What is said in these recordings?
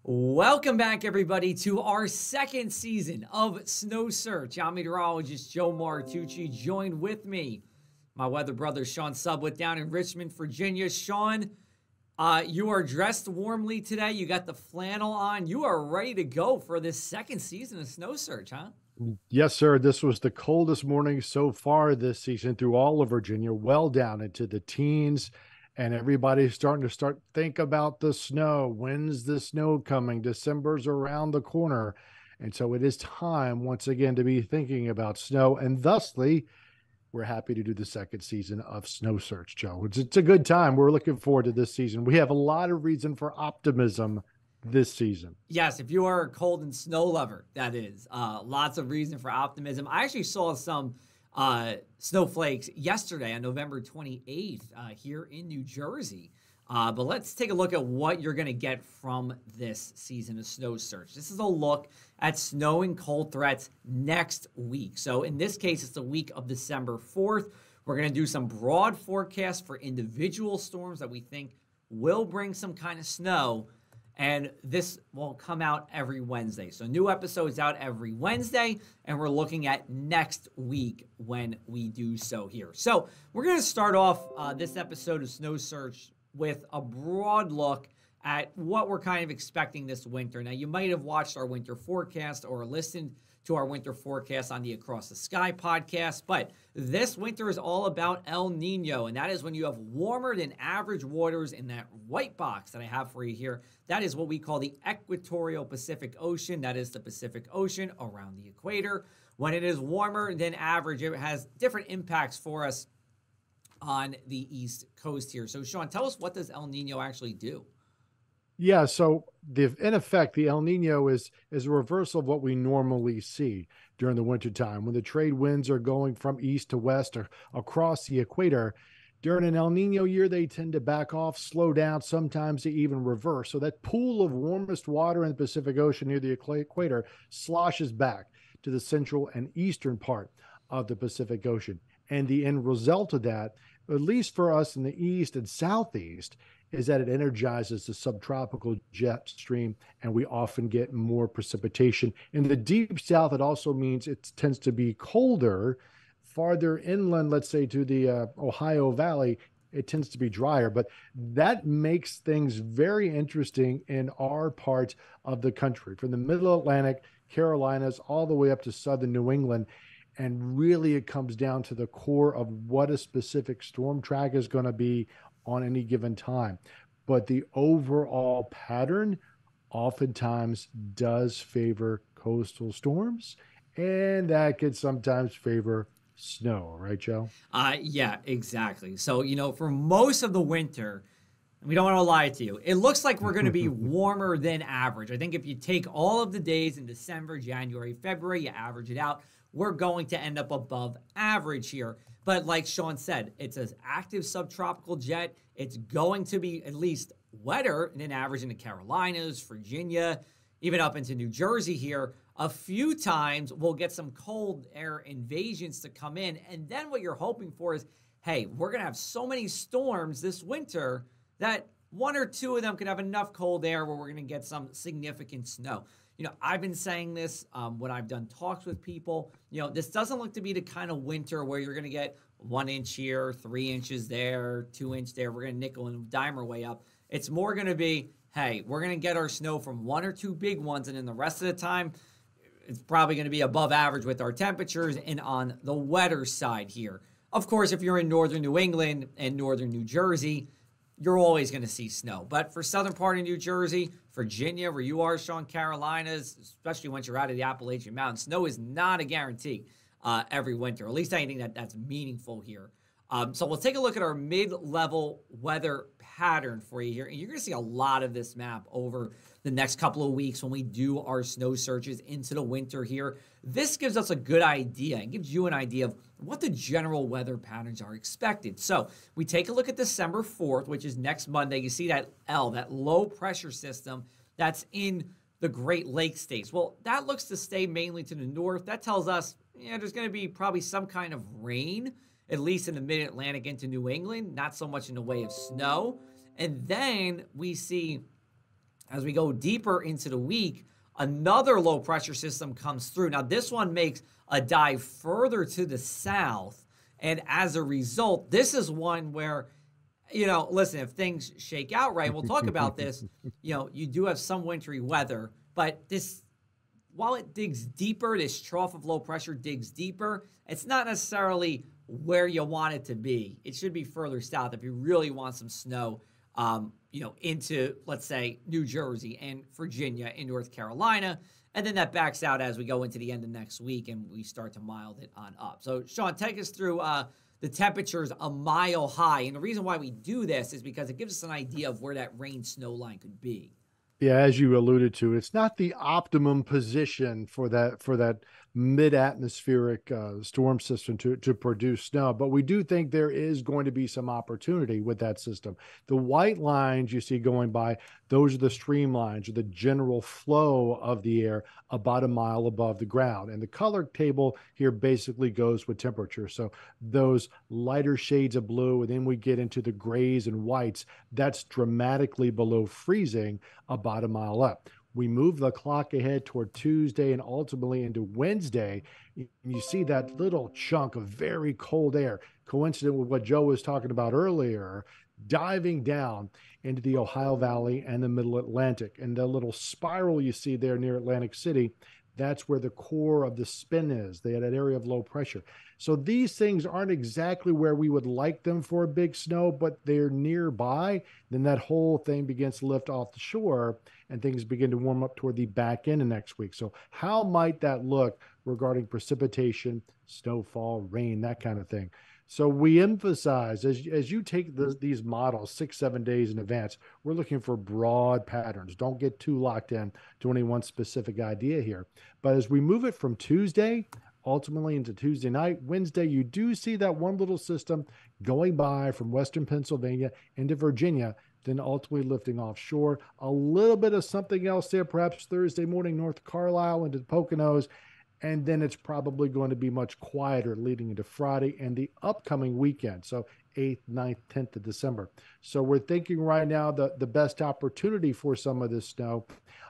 Welcome back, everybody, to our second season of Snow Search. I'm meteorologist Joe Martucci, joined with me, my weather brother Sean Sublette down in Richmond, Virginia. Sean, you are dressed warmly today. You got the flannel on. You are ready to go for this second season of Snow Search, huh? Yes, sir. This was the coldest morning so far this season through all of Virginia, well down into the teens. And everybody's starting to think about the snow. When's the snow coming? December's around the corner. And so it is time once again to be thinking about snow. And thusly, we're happy to do the second season of Snow Search, Joe. It's a good time. We're looking forward to this season. We have a lot of reason for optimism this season. Yes, if you are a cold and snow lover, that is. Lots of reason for optimism. I actually saw some snowflakes yesterday on November 28th here in New Jersey. But let's take a look at what you're going to get from this season of Snow Search. This is a look at snow and cold threats next week. So in this case, it's the week of December 4th. We're going to do some broad forecasts for individual storms that we think will bring some kind of snow. And this will come out every Wednesday. So new episodes out every Wednesday. And we're looking at next week when we do so here. So we're going to start off this episode of Snow Search with a broad look at what we're kind of expecting this winter. Now, you might have watched our winter forecast or listened to our winter forecast on the Across the Sky podcast, but this winter is all about El Nino, and that is when you have warmer than average waters in that white box that I have for you here. That is what we call the equatorial Pacific Ocean. That is the Pacific Ocean around the equator. When it is warmer than average, it has different impacts for us on the East Coast here. So, Sean, tell us, what does El Nino actually do? Yeah, so in effect, the El Nino is a reversal of what we normally see during the wintertime. When the trade winds are going from east to west or across the equator, during an El Nino year, they tend to back off, slow down, sometimes they even reverse. So that pool of warmest water in the Pacific Ocean near the equator sloshes back to the central and eastern part of the Pacific Ocean. And the end result of that, at least for us in the east and southeast, is that it energizes the subtropical jet stream, and we often get more precipitation. In the deep south, it also means it tends to be colder. Farther inland, let's say to the Ohio Valley, it tends to be drier. But that makes things very interesting in our part of the country, from the middle Atlantic, Carolinas, all the way up to southern New England. And really, it comes down to the core of what a specific storm track is going to be on any given time. But the overall pattern oftentimes does favor coastal storms, and that could sometimes favor snow, right, Joe? Yeah, exactly. So, for most of the winter, we don't want to lie to you, it looks like we're going to be warmer than average. I think if you take all of the days in December, January, February, you average it out, we're going to end up above average here. But like Sean said, it's an active subtropical jet. It's going to be at least wetter than average in the Carolinas, Virginia, even up into New Jersey here. A few times we'll get some cold air invasions to come in. And then what you're hoping for is, hey, we're going to have so many storms this winter that one or two of them could have enough cold air where we're going to get some significant snow. I've been saying this when I've done talks with people. This doesn't look to be the kind of winter where you're going to get 1 inch here, 3 inches there, 2 inch there. We're going to nickel and dime our way up. It's more going to be, hey, we're going to get our snow from 1 or 2 big ones, and then the rest of the time, it's probably going to be above average with our temperatures and on the wetter side here. Of course, if you're in northern New England and northern New Jersey, you're always going to see snow. But for southern part of New Jersey, Virginia, where you are, Sean, Carolinas, especially once you're out of the Appalachian Mountains, snow is not a guarantee every winter, at least anything that's meaningful here. So we'll take a look at our mid-level weather pattern for you here. And you're going to see a lot of this map over the next couple of weeks when we do our snow searches into the winter here. This gives us a good idea and gives you an idea of what the general weather patterns are expected. So we take a look at December 4th, which is next Monday. You see that that low pressure system that's in the Great Lakes states. Well, that looks to stay mainly to the north. That tells us, there's going to be probably some kind of rain, at least in the mid-Atlantic into New England, not so much in the way of snow. And then we see As we go deeper into the week, another low pressure system comes through. Now, this one makes a dive further to the south. And as a result, this is one where, listen, if things shake out right, we'll talk about this. You do have some wintry weather, but while it digs deeper, this trough of low pressure digs deeper, it's not necessarily where you want it to be. It should be further south if you really want some snow, into, let's say, New Jersey and Virginia and North Carolina. And then that backs out as we go into the end of next week and we start to mild it on up. So, Sean, take us through the temperatures a mile high. And the reason why we do this is because it gives us an idea of where that rain snow line could be. Yeah, as you alluded to, it's not the optimum position for that mid-atmospheric storm system to produce snow, but we do think there is going to be some opportunity with that system. The white lines you see going by, those are the streamlines, or the general flow of the air about a mile above the ground. And the color table here basically goes with temperature. So those lighter shades of blue, and then we get into the grays and whites, that's dramatically below freezing about a mile up. We move the clock ahead toward Tuesday and ultimately into Wednesday. You see that little chunk of very cold air, coincident with what Joe was talking about earlier, diving down into the Ohio Valley and the Middle Atlantic. And the little spiral you see there near Atlantic City, that's where the core of the spin is. They had an area of low pressure. So these things aren't exactly where we would like them for a big snow, but they're nearby. Then that whole thing begins to lift off the shore and things begin to warm up toward the back end of next week. So how might that look regarding precipitation, snowfall, rain, that kind of thing? So we emphasize, as you take these models 6-7 days in advance, we're looking for broad patterns. Don't get too locked in to any one specific idea here. But as we move it from Tuesday, ultimately into Tuesday night, Wednesday, you do see that one little system going by from western Pennsylvania into Virginia, then ultimately lifting offshore. A little bit of something else there, perhaps Thursday morning, North Carlisle into the Poconos. And then it's probably going to be much quieter leading into Friday and the upcoming weekend. So 8th, 9th, 10th of December. So we're thinking right now the best opportunity for some of this snow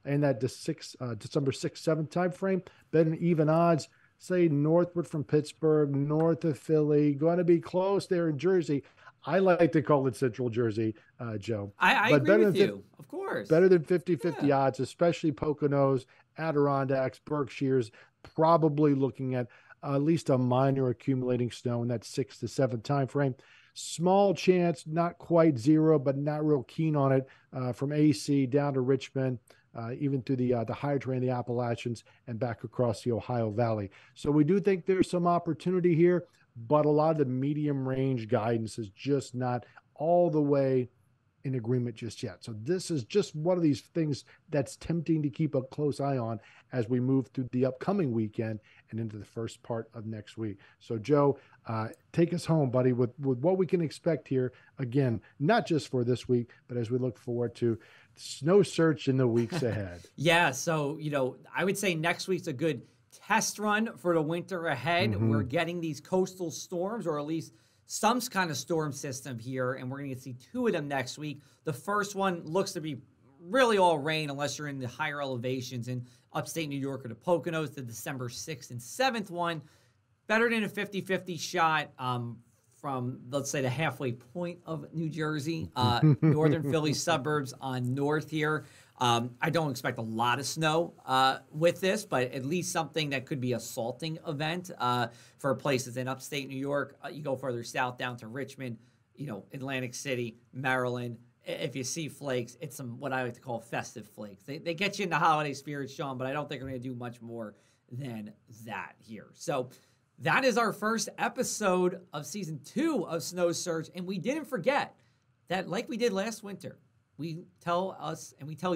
in that December 6th, 7th time frame, betting even odds, say northward from Pittsburgh, north of Philly, going to be close there in Jersey. I like to call it Central Jersey, Joe. I agree with you, of course. Better than 50-50 odds, especially Poconos, Adirondacks, Berkshires, probably looking at least a minor accumulating snow in that 6th to 7th time frame. Small chance, not quite zero, but not real keen on it from AC down to Richmond, even through the higher terrain, the Appalachians, and back across the Ohio Valley. So we do think there's some opportunity here, but a lot of the medium range guidance is just not all the way in agreement just yet. So this is just one of these things that's tempting to keep a close eye on as we move through the upcoming weekend and into the first part of next week. So Joe, take us home, buddy, with what we can expect here. Again, not just for this week, but as we look forward to snow search in the weeks ahead. Yeah. So, I would say next week's a good test run for the winter ahead. Mm-hmm. We're getting these coastal storms, or at least some kind of storm system here, and we're going to see 2 of them next week. The first one looks to be really all rain unless you're in the higher elevations in upstate New York or the Poconos. The December 6th and 7th one, better than a 50-50 shot from, let's say, the halfway point of New Jersey, northern Philly suburbs on north here. I don't expect a lot of snow with this, but at least something that could be a salting event for places in upstate New York. You go further south down to Richmond, Atlantic City, Maryland. If you see flakes, it's some what I like to call festive flakes. They get you in the holiday spirit, Sean, but I don't think we're going to do much more than that here. So that is our first episode of season 2 of Snow Search, and we didn't forget that, like we did last winter, we tell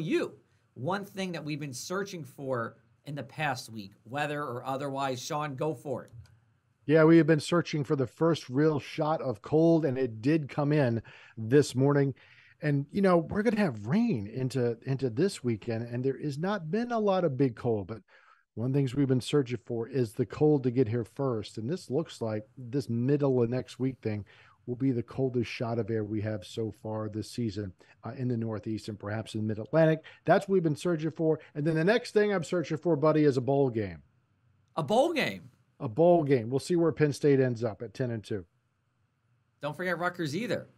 you one thing that we've been searching for in the past week, weather or otherwise. Sean, go for it. Yeah, we have been searching for the first real shot of cold, and it did come in this morning. And, we're going to have rain into this weekend, and there has not been a lot of big cold, but one of the things we've been searching for is the cold to get here first. And this looks like this middle of next week thing, will be the coldest shot of air we have so far this season in the Northeast and perhaps in the Mid-Atlantic. That's what we've been searching for. And then the next thing I'm searching for, buddy, is a bowl game. A bowl game? A bowl game. We'll see where Penn State ends up at 10-2. Don't forget Rutgers either.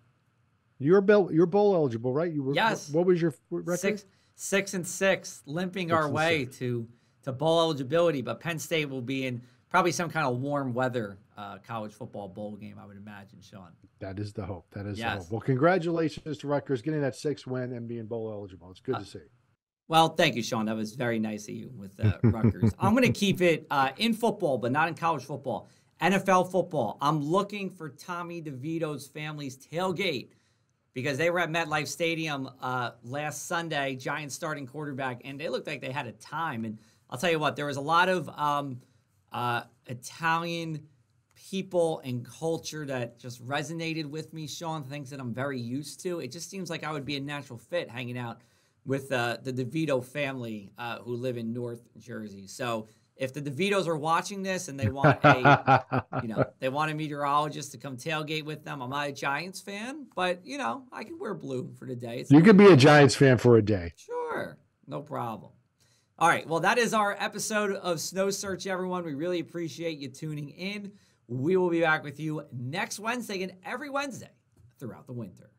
You're bowl eligible, right? Yes. What was your record? 6-6, limping our way to bowl eligibility. But Penn State will be in probably some kind of warm weather college football bowl game, I would imagine, Sean. That is the hope. The hope. Well, congratulations to Rutgers getting that 6th win and being bowl eligible. It's good to see. Well, thank you, Sean. That was very nice of you with Rutgers. I'm going to keep it in football, but not in college football. NFL football. I'm looking for Tommy DeVito's family's tailgate because they were at MetLife Stadium last Sunday, Giants starting quarterback, and they looked like they had a time. And I'll tell you what, there was a lot of Italian people and culture that just resonated with me, Sean, things that I'm very used to. It just seems like I would be a natural fit hanging out with the DeVito family who live in North Jersey. So if the DeVitos are watching this and they want they want a meteorologist to come tailgate with them, I'm not a Giants fan, but I can wear blue for the day. You could be a Giants fan for a day. Sure, no problem. All right, well, that is our episode of Snow Search, everyone. We really appreciate you tuning in. We will be back with you next Wednesday and every Wednesday throughout the winter.